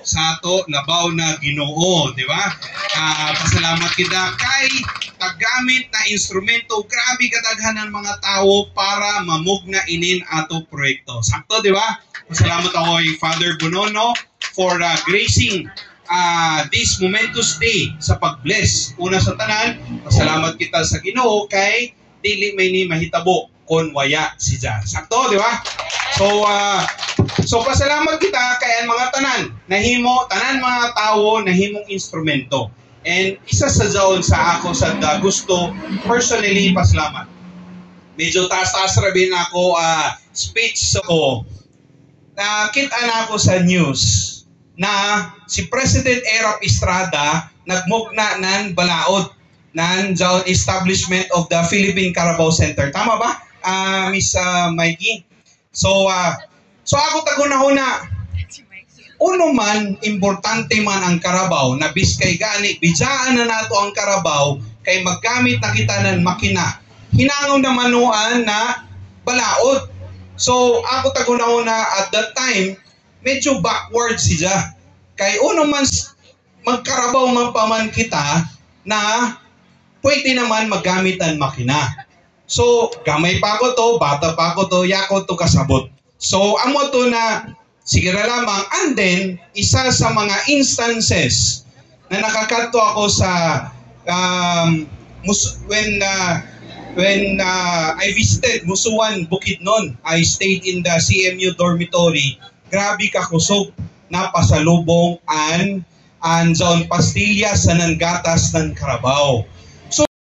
sa ato labaw na Ginoo, di ba? Pasalamat kita kay paggamit na instrumento, grabe kadaghan ng mga tao para mamugna inin ato proyekto. Sakto, di ba? Pasalamat ako kay Father Bonono for gracing this momentous day sa pag-bless. Una sa tanan, pasalamat kita sa Ginoo kay dili may ni mahitabo kon waya siya. Sakto, di ba? So pasalamat kita kay ang mga tanan mga tao nahimong instrumento. And isa sa jaon sa ako sa gusto personally pasalamat. Medyo taas-taas rabin ako speech ko. Nakita na ako sa news na si President Erap Estrada nagmugna ng balaod ng jaon establishment of the Philippine Carabao Center. Tama ba, Miss Mikey? So ako tagunahuna. Uno man, importante man ang Carabao na biskay gani, bijaan na nato ang Carabao kay maggamit na kita ng makina. Hinangon na manuan na balaod. So ako tagunahuna at that time, medyo backward siya. Kay uno man mag-Carabao man paman kita na pwede naman maggamit ang makina. So gamay pa ako to, bata pa ako to, yako to kasabot. So amo to na sige na lamang. And then, isa sa mga instances na nakakanto ako sa when I visited Musuan, Bukidnon, I stayed in the CMU dormitory. Grabe ka kusog na pasalubong ang John Pastillas sa nanggatas ng Carabao.